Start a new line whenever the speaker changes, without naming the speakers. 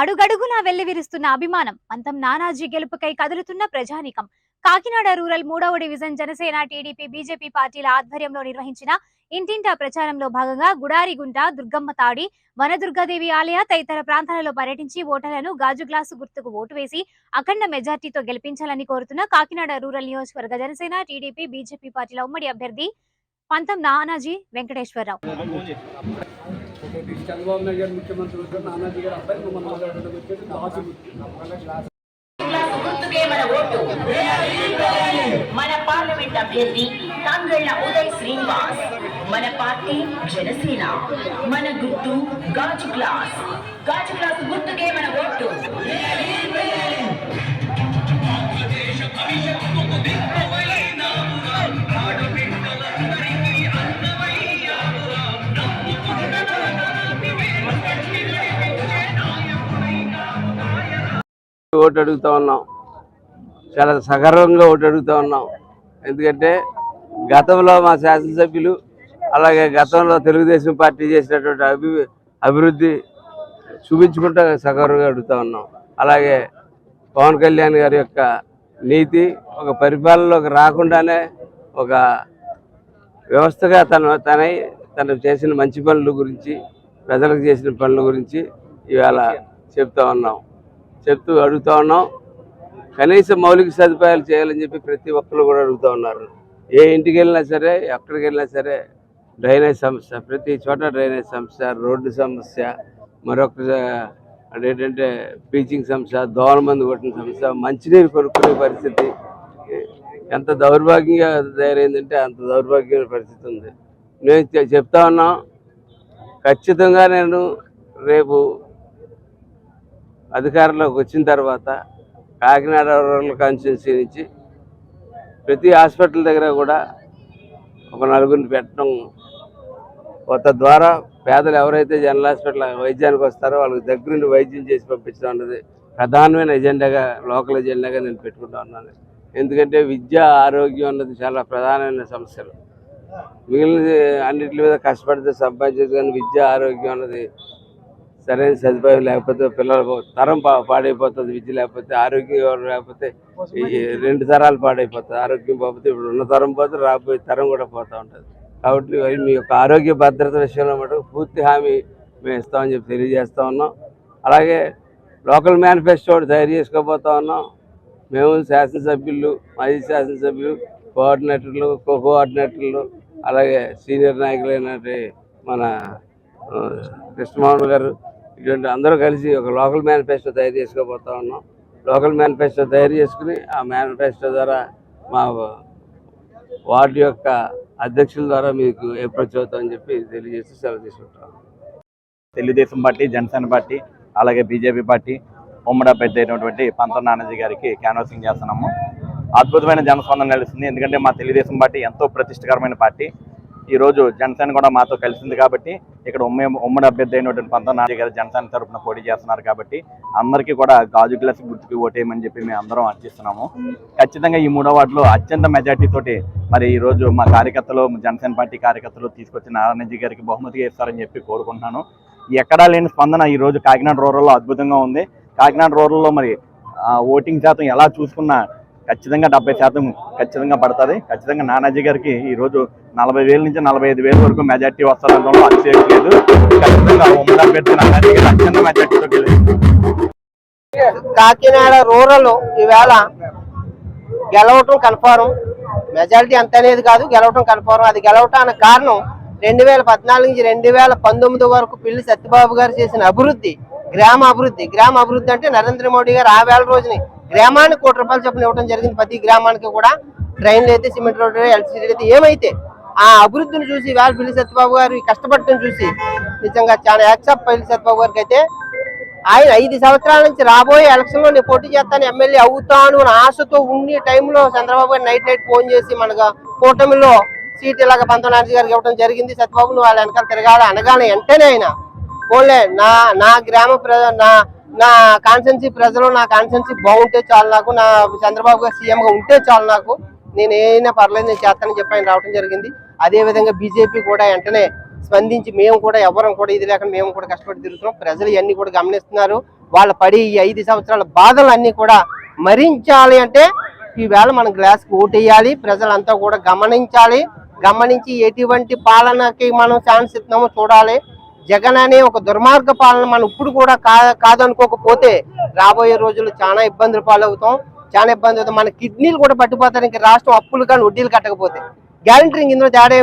అడుగడుగునా వెల్లివిరుస్తున్న అభిమానం పంతం నానాజీ గెలుపుకై కదులుతున్న ప్రజానీకం. కాకినాడ రూరల్ 3వ డివిజన్ జనసేన టీడీపీ బీజేపీ పార్టీల ఆధ్వర్యంలో నిర్వహించిన ఇంటింటా ప్రచారంలో భాగంగా గుడారిగుంట, దుర్గమ్మ తాడి, వనదుర్గాదేవి ఆలయ తదితర ప్రాంతాలలో పర్యటించి ఓటర్లను గాజు గ్లాసు గుర్తుకు ఓటు వేసి అఖండ మెజార్టీతో గెలిపించాలని కోరుతున్న కాకినాడ రూరల్ నియోజకవర్గ జనసేన టీడీపీ బీజేపీ పార్టీల ఉమ్మడి అభ్యర్థి పంతం నానాజీ వెంకటేశ్వరరావు.
చంద్రబాబు నాయుడు గారు ముఖ్యమంత్రి నానాజీ గారు అబ్బాయి
మన పార్లమెంట్ అభ్యర్థి తంగళ్ళ ఉదయ్ శ్రీనివాస్, మన పార్టీ జనసేన, మన గుర్తు గాజు గ్లాస్ గుర్తుకే మన ఓటు.
ఓటు అడుగుతా ఉన్నాం, చాలా సగర్వంగా ఓటు అడుగుతూ ఉన్నాం. ఎందుకంటే గతంలో మా శాసనసభ్యులు అలాగే గతంలో తెలుగుదేశం పార్టీ చేసినటువంటి అభివృద్ధి చూపించుకుంటూ సగర్వంగా అడుగుతూ ఉన్నాం. అలాగే పవన్ కళ్యాణ్ గారి యొక్క నీతి ఒక పరిపాలనలోకి రాకుండానే ఒక వ్యవస్థగా తను చేసిన మంచి పనుల గురించి, ప్రజలకు చేసిన పనుల గురించి ఇవాళ చెప్తూ అడుగుతూ ఉన్నాం. కనీస మౌలిక సదుపాయాలు చేయాలని చెప్పి ప్రతి ఒక్కరు కూడా అడుగుతూ ఉన్నారు. ఏ ఇంటికి వెళ్ళినా సరే, ఎక్కడికి వెళ్ళినా సరే డ్రైనేజ్ సమస్య, ప్రతి చోట డ్రైనేజ్ సమస్య, రోడ్డు సమస్య, మరొక అదేంటంటే బ్లీచింగ్ సమస్య, దోమల మందు కొట్టిన సమస్య, మంచినీరు కొనుక్కునే పరిస్థితి ఎంత దౌర్భాగ్యంగా తయారైందంటే అంత దౌర్భాగ్యమైన పరిస్థితి ఉంది. నేను చెప్తా ఉన్నాం, ఖచ్చితంగా నేను రేపు అధికారంలోకి వచ్చిన తర్వాత కాకినాడ రూరల్ కాన్స్టిట్యున్సీ నుంచి ప్రతి హాస్పిటల్ దగ్గర కూడా ఒక నలుగురిని పెట్టడం, తద్వారా పేదలు ఎవరైతే జనరల్ హాస్పిటల్ వైద్యానికి వస్తారో వాళ్ళకి దగ్గరుండి వైద్యం చేసి పంపించడం అన్నది ప్రధానమైన ఎజెండాగా, లోకల్ ఎజెండాగా నేను పెట్టుకుంటా ఉన్నాను. ఎందుకంటే విద్య, ఆరోగ్యం అన్నది చాలా ప్రధానమైన సమస్యలు. మిగిలిన అన్నింటి మీద కష్టపడితే సంపాదించదు, కానీ విద్య, ఆరోగ్యం అన్నది సరైన సదుపాయం లేకపోతే పిల్లలకు తరం పాడైపోతుంది. విద్య లేకపోతే, ఆరోగ్యం లేకపోతే ఈ 2 తరాలు పాడైపోతుంది. ఆరోగ్యం పోతే ఇప్పుడు ఉన్న తరం పోతే రాబోయే తరం కూడా పోతూ ఉంటుంది. కాబట్టి మీ యొక్క ఆరోగ్య భద్రత విషయంలో మటుకు పూర్తి హామీ మేము ఇస్తామని చెప్పి తెలియజేస్తూ ఉన్నాం. అలాగే లోకల్ మేనిఫెస్టో తయారు చేసుకోబోతూ ఉన్నాం. మేము శాసనసభ్యులు, మాజీ శాసనసభ్యులు, కోఆర్డినేటర్లు, కోఆర్డినేటర్లు, అలాగే సీనియర్ నాయకులైనటువంటి మన కృష్ణమోహన్ గారు, ఇటువంటి అందరూ కలిసి ఒక లోకల్ మేనిఫెస్టో తయారు చేసుకోబోతా ఉన్నాం. లోకల్ మేనిఫెస్టో తయారు చేసుకుని ఆ మేనిఫెస్టో ద్వారా మా వార్డు యొక్క అధ్యక్షుల ద్వారా మీకు అప్రోచ్ అవుతామని చెప్పి తెలియజేసి సెలవు తీసుకుంటాం.
తెలుగుదేశం పార్టీ, జనసేన పార్టీ, అలాగే బీజేపీ పార్టీ ఉమ్మడి అభ్యర్థి అయినటువంటి పంతం నానాజీ గారికి క్యాన్వాసింగ్ చేస్తున్నాము. అద్భుతమైన జనస్పందన నిలుస్తుంది. ఎందుకంటే మా తెలుగుదేశం పార్టీ ఎంతో ప్రతిష్టకరమైన పార్టీ. ఈరోజు జనసేన కూడా మాతో కలిసింది కాబట్టి ఇక్కడ ఉమ్మడి అభ్యర్థి అయినటువంటి పంతం నానాజీ గారు జనసేన తరఫున పోటీ చేస్తున్నారు కాబట్టి అందరికీ కూడా గాజు గ్లాస్ గుర్తుకి ఓటేయమని చెప్పి మేము అందరం అర్చిస్తున్నాము. ఖచ్చితంగా ఈ 3వ వార్డులో అత్యంత మెజార్టీ తోటి మరి ఈరోజు మా కార్యకర్తలు, జనసేన పార్టీ కార్యకర్తలు తీసుకొచ్చిన నానాజీ గారికి బహుమతిగా ఇస్తారని చెప్పి కోరుకుంటున్నాను. ఎక్కడా లేని స్పందన ఈరోజు కాకినాడ రూరల్లో అద్భుతంగా ఉంది. కాకినాడ రూరల్లో మరి ఓటింగ్ శాతం ఎలా చూసుకున్నా ఖచ్చితంగా 70% ఖచ్చితంగా పడుతుంది. ఖచ్చితంగా నానాజీ గారికి ఈరోజు 40,000 నుంచి 45,000 వరకు మెజార్టీ వస్తుందంటే అతిశయం లేదు. ఖచ్చితంగా ఉమ్మడి అభ్యర్థి నానాజీ గారు అత్యంత మెజార్టీతో గెలిచింది.
కాకినాడ రూరల్ ఈవేళ గెలవటం కన్ఫర్మ్. మెజారిటీ అంత అనేది కాదు, గెలవటం కన్ఫర్మ్. అది గెలవటానికి కారణం 2014 నుంచి 2019 వరకు పిల్లి సత్యబాబు గారు చేసిన అభివృద్ధి, గ్రామ అభివృద్ధి అంటే నరేంద్ర మోడీ గారు ఆ వేళ రోజుని గ్రామానికి ₹1 చొప్పున ఇవ్వడం జరిగింది. ప్రతి గ్రామానికి కూడా ట్రైన్లు అయితే, సిమెంట్ రోడ్డు, ఎలక్ట్రిసిటీ అయితే ఏమైతే ఆ అభివృద్ధిని చూసి వేళ పిల్లి సత్యబాబు గారు కష్టపడటం చూసి నిజంగా చాలా యాక్సెప్ట్. పిల్లి సత్యబాబు గారికి అయితే ఆయన 5 సంవత్సరాల నుంచి రాబోయే ఎలక్షన్ లో నేను పోటీ చేస్తాను, ఎమ్మెల్యే అవుతాను అని ఆశతో ఉండి టైంలో చంద్రబాబు గారు నైట్ ఫోన్ చేసి మనకు కూటమిలో సీట్ ఇలాగ పంతం నానాజీ గారికి ఇవ్వడం జరిగింది. సత్యబాబు నువ్వు వాళ్ళ వెనకాల తిరగాలి అనగానే వెంటనే ఆయన పోలే, నా గ్రామ నా కాన్స్టిట్యున్సీ ప్రజలు, నా కాన్స్టిట్యున్సీ బాగుంటే చాలు నాకు, నా చంద్రబాబు గారు సీఎంగా ఉంటే చాలు నాకు, నేను ఏమైనా పర్లేదు నేను చేస్తానని చెప్పి ఆయన రావడం జరిగింది. అదేవిధంగా బీజేపీ కూడా వెంటనే స్పందించి మేము కూడా ఎవరం కూడా ఇది లేకుండా మేము కూడా కష్టపడి తిరుగుతున్నాం. ప్రజలు ఇవన్నీ కూడా గమనిస్తున్నారు. వాళ్ళ పడి ఈ 5 సంవత్సరాల బాధలన్నీ కూడా మరించాలి అంటే ఈవేళ మనం గ్లాస్కి ఓటేయాలి. ప్రజలంతా కూడా గమనించి ఎటువంటి పాలనకి మనం ఛాన్స్ ఇస్తున్నామో చూడాలి. జగన్ అనే ఒక దుర్మార్గ పాలన మనం ఇప్పుడు కూడా కాదనుకోకపోతే రాబోయే రోజుల్లో చాలా ఇబ్బందులు పాలవుతాం. మన కిడ్నీలు కూడా పట్టిపోతారు. ఇంక రాష్ట్రం అప్పులు కానీ వడ్డీలు కట్టకపోతే గ్యారంటీ ఇందులో తేడా